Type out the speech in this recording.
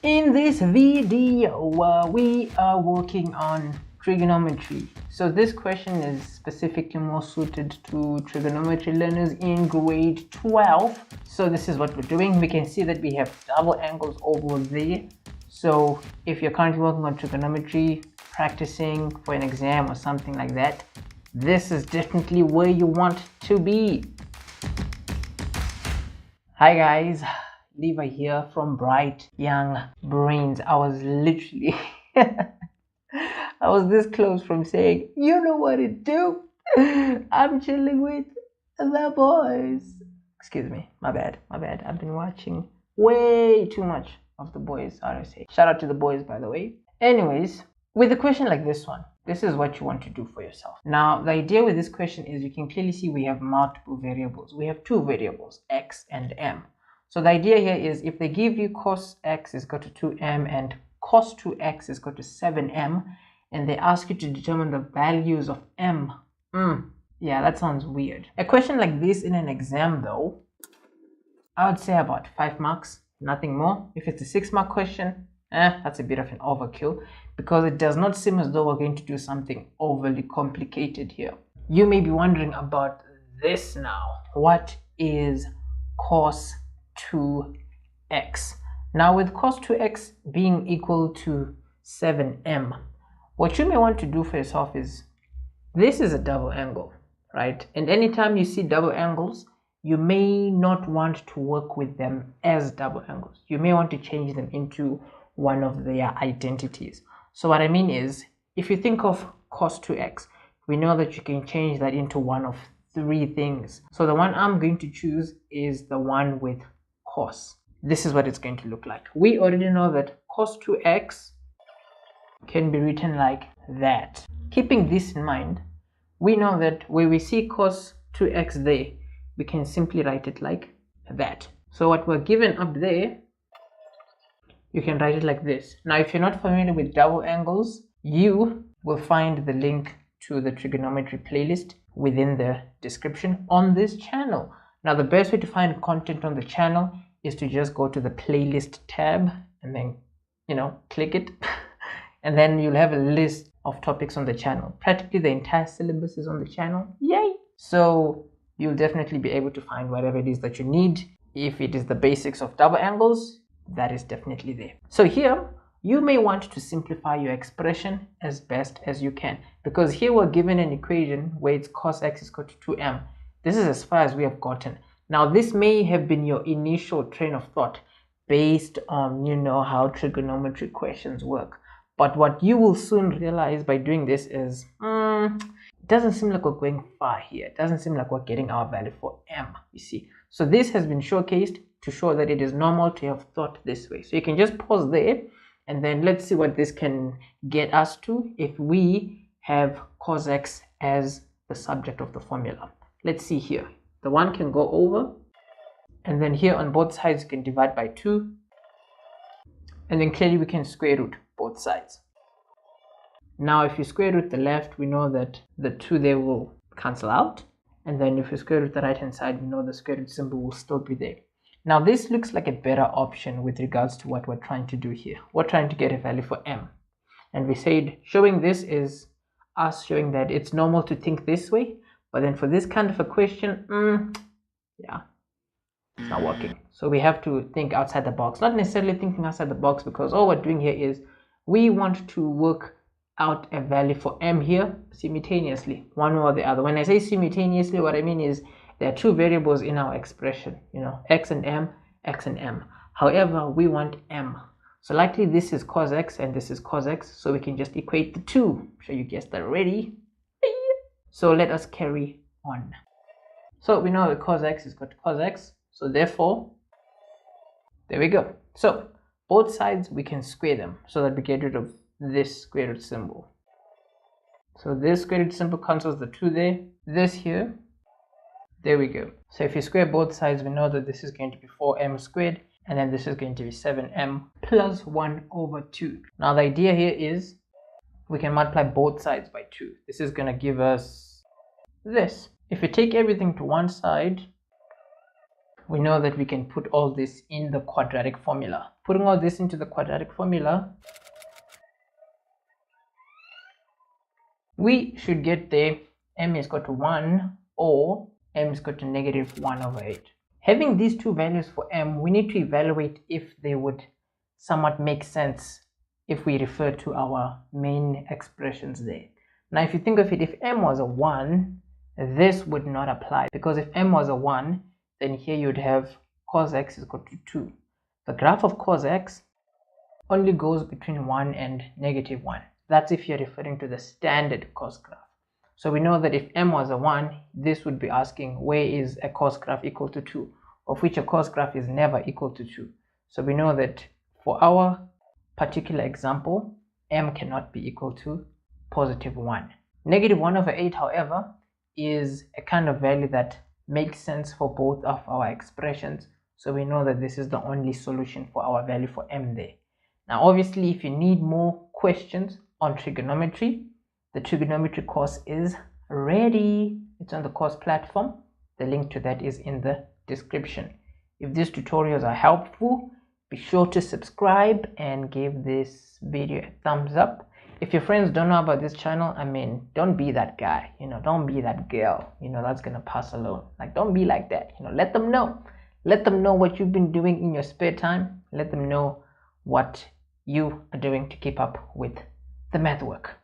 In this video, we are working on trigonometry. So this question is specifically more suited to trigonometry learners in grade 12. So this is what we're doing. We can see that we have double angles over there. So if you're currently working on trigonometry, practicing for an exam or something like that, this is definitely where you want to be. Hi guys, Levi here from Bright Young Brains. I was literally I was this close from saying, you know what to do. I'm chilling with the boys. Excuse me, my bad. I've been watching way too much of the boys, RSA. Shout out to the boys, by the way. Anyways, with a question like this one, this is what you want to do for yourself. Now, the idea with this question is you can clearly see we have multiple variables. We have two variables, x and m. So the idea here is if they give you cos x is equal to 2m and cos 2x is equal to 7m, and they ask you to determine the values of m. Yeah, that sounds weird. A question like this in an exam though, I would say about 5 marks, nothing more. If it's a 6-mark question, that's a bit of an overkill because it does not seem as though we're going to do something overly complicated here. You may be wondering about this now. What is cos 2x? Now with cos 2x being equal to 7m, what you may want to do for yourself is, this is a double angle, right? And anytime you see double angles, you may not want to work with them as double angles. You may want to change them into one of their identities. So what I mean is, if you think of cos 2x, we know that you can change that into one of 3 things. So the one I'm going to choose is the one with cos. This is what it's going to look like. We already know that cos 2x can be written like that. Keeping this in mind, we know that where we see cos 2x there, we can simply write it like that. So what we're given up there, you can write it like this. Now, if you're not familiar with double angles, you will find the link to the trigonometry playlist within the description on this channel. Now, the best way to find content on the channel is to just go to the playlist tab and then, click it. And then you'll have a list of topics on the channel. Practically the entire syllabus is on the channel. Yay! So you'll definitely be able to find whatever it is that you need. If it is the basics of double angles, that is definitely there. So here, you may want to simplify your expression as best as you can, because here we're given an equation where it's cos x is equal to 2m. This is as far as we have gotten. Now, this may have been your initial train of thought based on, how trigonometry questions work. But what you will soon realize by doing this is, it doesn't seem like we're going far here. It doesn't seem like we're getting our value for m, you see. So this has been showcased to show that it is normal to have thought this way. So you can just pause there, and then let's see what this can get us to if we have cos x as the subject of the formula. Let's see here. The 1 can go over, and then here on both sides you can divide by 2, and then clearly we can square root both sides. Now if you square root the left, we know that the 2 there will cancel out, and then if you square root the right hand side, we know the square root symbol will still be there. Now this looks like a better option with regards to what we're trying to do here. We're trying to get a value for m, and we said showing this is us showing that it's normal to think this way, but then for this kind of a question, yeah, it's not working. So we have to think outside the box. Not necessarily thinking outside the box, because all we're doing here is we want to work out a value for m here simultaneously, one or the other. When I say simultaneously, what I mean is there are 2 variables in our expression, x and m, x and m. However, we want m. So likely this is cos x and this is cos x, so we can just equate the 2. I'm sure you guessed that already. So let us carry on. So we know that cos x is equal to cos x, so therefore, there we go. So both sides we can square them so that we get rid of this square root symbol. So this square root symbol cancels the 2 there, this here, there we go. So if you square both sides, we know that this is going to be 4m squared, and then this is going to be 7m plus 1 over 2. Now the idea here is we can multiply both sides by 2. This is going to give us this. If you take everything to one side, we know that we can put all this in the quadratic formula. Putting all this into the quadratic formula, we should get there m is equal to 1 or m is equal to -1/8. Having these two values for m, we need to evaluate if they would somewhat make sense if we refer to our main expressions there. Now, if you think of it, if m was a 1, this would not apply, because if m was a 1, then here you'd have cos x is equal to 2. The graph of cos x only goes between 1 and -1. That's if you're referring to the standard cos graph. So we know that if m was a 1, this would be asking where is a cos graph equal to 2, of which a cos graph is never equal to 2. So we know that for our particular example, m cannot be equal to +1. -1/8, however, is a kind of value that makes sense for both of our expressions. So we know that this is the only solution for our value for m there. Now, obviously, if you need more questions on trigonometry, the trigonometry course is ready. It's on the course platform. The link to that is in the description. If these tutorials are helpful, be sure to subscribe and give this video a thumbs up. If your friends don't know about this channel, I mean, don't be that guy, don't be that girl, that's gonna pass alone. Like, don't be like that, let them know what you've been doing in your spare time. Let them know what you are doing to keep up with the math work.